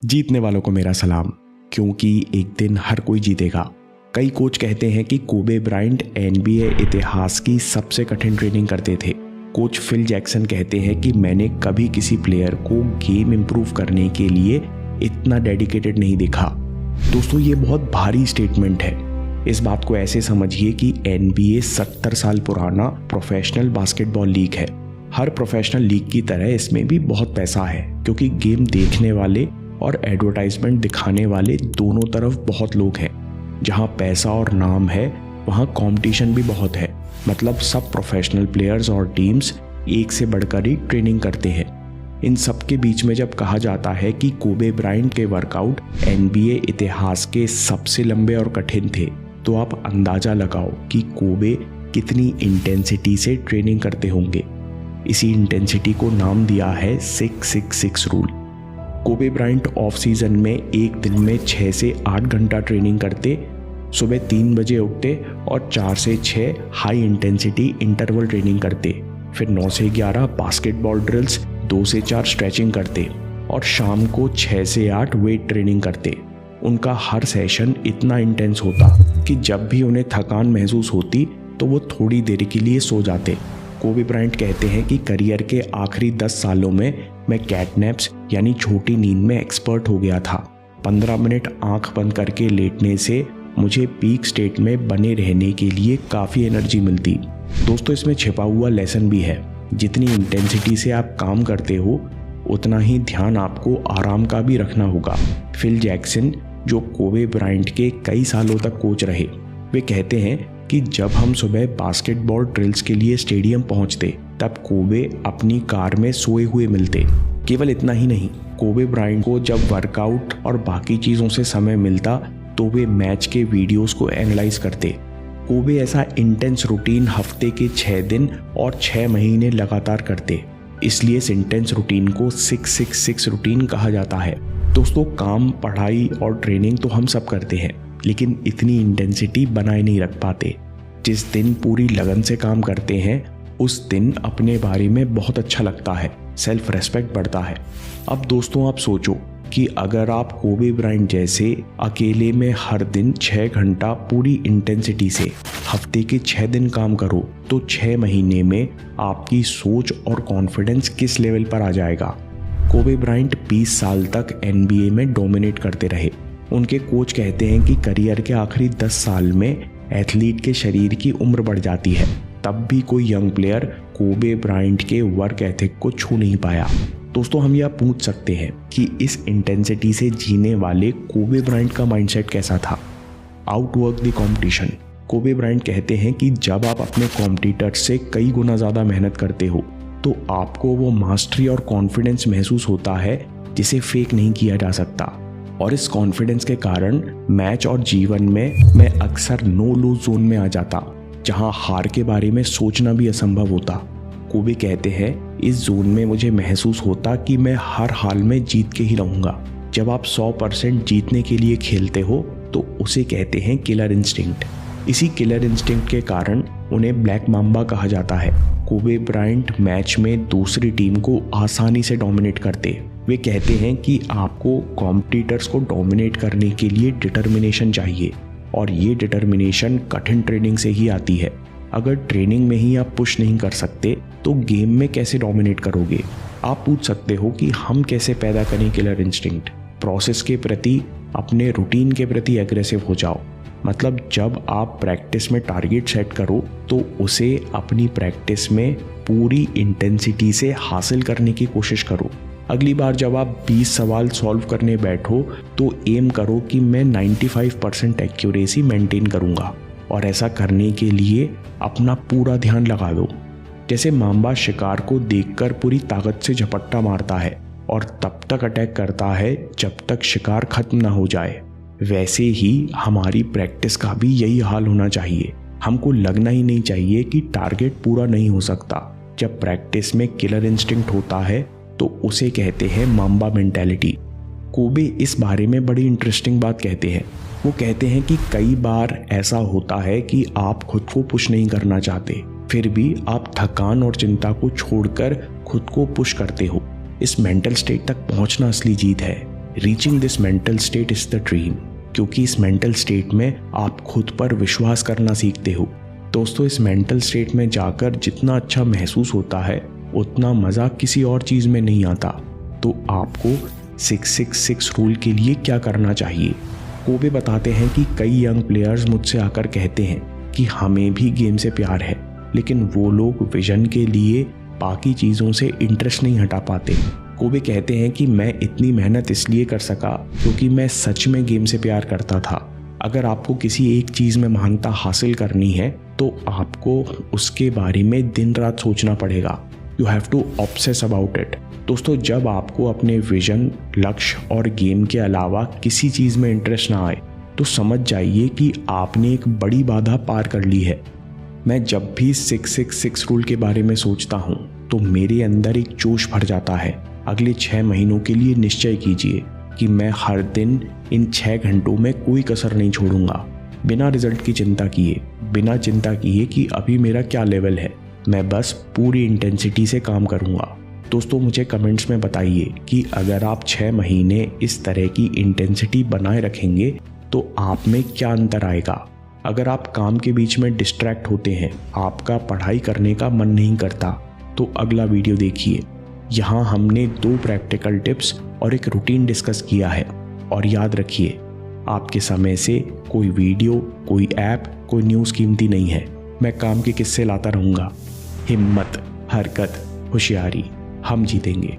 जीतने वालों को मेरा सलाम, क्योंकि एक दिन हर कोई जीतेगा। कई कोच कहते हैं कि कोबे ब्रायंट एनबीए इतिहास की सबसे कठिन ट्रेनिंग करते थे। कोच फिल जैक्सन कहते हैं कि मैंने कभी किसी प्लेयर को गेम इंप्रूव करने के लिए इतना डेडिकेटेड नहीं देखा। दोस्तों, ये बहुत भारी स्टेटमेंट है। इस बात को ऐसे समझिए कि एनबीए 70 साल पुराना प्रोफेशनल बास्केटबॉल लीग है। हर प्रोफेशनल लीग की तरह इसमें भी बहुत पैसा है, क्योंकि गेम देखने वाले और एडवर्टाइजमेंट दिखाने वाले दोनों तरफ बहुत लोग हैं। जहां पैसा और नाम है, वहां कंपटीशन भी बहुत है। मतलब सब प्रोफेशनल प्लेयर्स और टीम्स एक से बढ़कर ही ट्रेनिंग करते हैं। इन सब के बीच में जब कहा जाता है कि कोबे ब्रायंट के वर्कआउट एनबीए इतिहास के सबसे लंबे और कठिन थे, तो आप अंदाजा लगाओ कि कोबे कितनी इंटेंसिटी से ट्रेनिंग करते होंगे। इसी इंटेंसिटी को नाम दिया है 666 rule. Kobe Bryant off season में एक दिन में 6 से 8 घंटा ट्रेनिंग करते, सुबह 3 बजे उठते और 4 से 6 हाई इंटेंसिटी इंटरवल ट्रेनिंग करते। फिर 9 से 11 बास्केटबॉल ड्रिल्स, 2 से 4 स्ट्रेचिंग करते और शाम को 6 से 8 वेट ट्रेनिंग करते। उनका हर सेशन इतना इंटेंस होता कि जब भी उन्हें थकान महसूस होती तो वो थोड़ी देर के लिए सो जाते। कोबे ब्रायंट कहते हैं कि करियर के आखिरी 10 सालों में मैं कैटनैप्स यानी छोटी नींद में एक्सपर्ट हो गया था। 15 मिनट आंख बंद करके लेटने से मुझे पीक स्टेट में बने रहने के लिए काफ़ी एनर्जी मिलती। दोस्तों, इसमें छिपा हुआ लेसन भी है। जितनी इंटेंसिटी से आप काम करते हो, उतना ही ध्यान आपको आराम का भी रखना होगा। फिल जैक्सन, जो कोबे ब्रायंट के कई सालों तक कोच रहे, वे कहते हैं कि जब हम सुबह बास्केटबॉल ड्रिल्स के लिए स्टेडियम पहुंचते, तब कोबे अपनी कार में सोए हुए मिलते। केवल इतना ही नहीं, कोबे ब्रायंट को जब वर्कआउट और बाकी चीज़ों से समय मिलता तो वे मैच के वीडियोस को एनालाइज करते। कोबे ऐसा इंटेंस रूटीन हफ्ते के 6 दिन और 6 महीने लगातार करते। इसलिए इस इंटेंस रूटीन को 666 रूटीन कहा जाता है। दोस्तों, काम, पढ़ाई और ट्रेनिंग तो हम सब करते हैं, लेकिन इतनी इंटेंसिटी बनाए नहीं रख पाते। जिस दिन पूरी लगन से काम करते हैं, उस दिन अपने बारे में बहुत अच्छा लगता है, सेल्फ रेस्पेक्ट बढ़ता है। अब दोस्तों, आप सोचो कि अगर आप कोबे ब्रायंट जैसे अकेले में हर दिन 6 घंटा पूरी इंटेंसिटी से हफ्ते के 6 दिन काम करो, तो 6 महीने में आपकी सोच और कॉन्फिडेंस किस लेवल पर आ जाएगा। कोबे ब्रायंट 20 साल तक एनबीए में डोमिनेट करते रहे। उनके कोच कहते हैं कि करियर के आखिरी 10 साल में एथलीट के शरीर की उम्र बढ़ जाती है, तब भी कोई यंग प्लेयर कोबे ब्रायंट के वर्क एथिक को छू नहीं पाया। दोस्तों, हम यह पूछ सकते हैं कि इस इंटेंसिटी से जीने वाले कोबे ब्रायंट का माइंडसेट कैसा था। Outwork the competition. Kobe Bryant कहते हैं कि जब आप अपने कॉम्पिटिटर से कई गुना ज़्यादा मेहनत करते हो, तो आपको वो मास्टरी और कॉन्फिडेंस महसूस होता है जिसे फेक नहीं किया जा सकता। और इस कॉन्फिडेंस के कारण मैच और जीवन में मैं अक्सर नो लूज जोन में आ जाता, जहां हार के बारे में सोचना भी असंभव होता। कोबे कहते हैं, इस जोन में मुझे महसूस होता कि मैं हर हाल में जीत के ही रहूंगा। जब आप 100% जीतने के लिए खेलते हो, तो उसे कहते हैं किलर इंस्टिंक्ट। इसी किलर इंस्टिंक्ट के कारण उन्हें ब्लैक माम्बा कहा जाता है। कोबे ब्रायंट मैच में दूसरी टीम को आसानी से डोमिनेट करते। वे कहते हैं कि आपको कॉम्पिटिटर्स को डोमिनेट करने के लिए डिटर्मिनेशन चाहिए, और ये डिटर्मिनेशन कठिन ट्रेनिंग से ही आती है। अगर ट्रेनिंग में ही आप पुश नहीं कर सकते, तो गेम में कैसे डोमिनेट करोगे। आप पूछ सकते हो कि हम कैसे पैदा करें किलर इंस्टिंक्ट। प्रोसेस के प्रति, अपने रूटीन के प्रति एग्रेसिव हो जाओ। मतलब जब आप प्रैक्टिस में टारगेट सेट करो, तो उसे अपनी प्रैक्टिस में पूरी इंटेंसिटी से हासिल करने की कोशिश करो। अगली बार जब आप 20 सवाल सॉल्व करने बैठो, तो एम करो कि मैं 95% एक्यूरेसी मेंटेन करूंगा, और ऐसा करने के लिए अपना पूरा ध्यान लगा दो। जैसे माम्बा शिकार को देखकर पूरी ताकत से झपट्टा मारता है और तब तक अटैक करता है जब तक शिकार खत्म ना हो जाए, वैसे ही हमारी प्रैक्टिस का भी यही हाल होना चाहिए। हमको लगना ही नहीं चाहिए कि टारगेट पूरा नहीं हो सकता। जब प्रैक्टिस में किलर इंस्टिंक्ट होता है, तो उसे कहते हैं माम्बा मेंटालिटी। कोबे इस बारे में बड़ी इंटरेस्टिंग बात कहते हैं। वो कहते हैं कि कई बार ऐसा होता है कि आप खुद को पुश नहीं करना चाहते, फिर भी आप थकान और चिंता को छोड़कर खुद को पुश करते हो। इस मेंटल स्टेट तक पहुंचना असली जीत है। Reaching this mental state is the dream, क्योंकि इस मेंटल स्टेट में आप खुद पर विश्वास करना सीखते हो। दोस्तों, इस मेंटल स्टेट में जाकर जितना अच्छा महसूस होता है उतना मज़ा किसी और चीज़ में नहीं आता। तो आपको 666 रूल के लिए क्या करना चाहिए? कोबे बताते हैं कि कई यंग प्लेयर्स मुझसे आकर कहते हैं कि हमें भी गेम से प्यार है, लेकिन वो लोग विजन के लिए बाकी चीज़ों से इंटरेस्ट नहीं हटा पाते। कोबे कहते हैं कि मैं इतनी मेहनत इसलिए कर सका क्योंकि मैं सच में गेम से प्यार करता था। अगर आपको किसी एक चीज़ में महानता हासिल करनी है तो आपको उसके बारे में दिन रात सोचना पड़ेगा। You have to obsess about it. दोस्तों, जब आपको अपने विजन, लक्ष्य और गेम के अलावा किसी चीज़ में इंटरेस्ट ना आए तो समझ जाइए कि आपने एक बड़ी बाधा पार कर ली है। मैं जब भी 666 रूल के बारे में सोचता हूँ तो मेरे अंदर एक जोश भर जाता है। अगले 6 महीनों के लिए निश्चय कीजिए कि मैं हर दिन इन 6 घंटों में कोई कसर नहीं छोड़ूंगा, बिना रिजल्ट की चिंता किए, बिना चिंता किए कि अभी मेरा क्या लेवल है। मैं बस पूरी इंटेंसिटी से काम करूंगा। दोस्तों, मुझे कमेंट्स में बताइए कि अगर आप 6 महीने इस तरह की इंटेंसिटी बनाए रखेंगे तो आप में क्या अंतर आएगा। अगर आप काम के बीच में डिस्ट्रैक्ट होते हैं, आपका पढ़ाई करने का मन नहीं करता, तो अगला वीडियो देखिए। यहाँ हमने 2 प्रैक्टिकल टिप्स और एक रूटीन डिस्कस किया है। और याद रखिए, आपके समय से कोई वीडियो, कोई ऐप, कोई न्यूज़ कीमती नहीं है। मैं काम के किस्से लाता रहूँगा। हिम्मत, हरकत, होशियारी, हम जीतेंगे।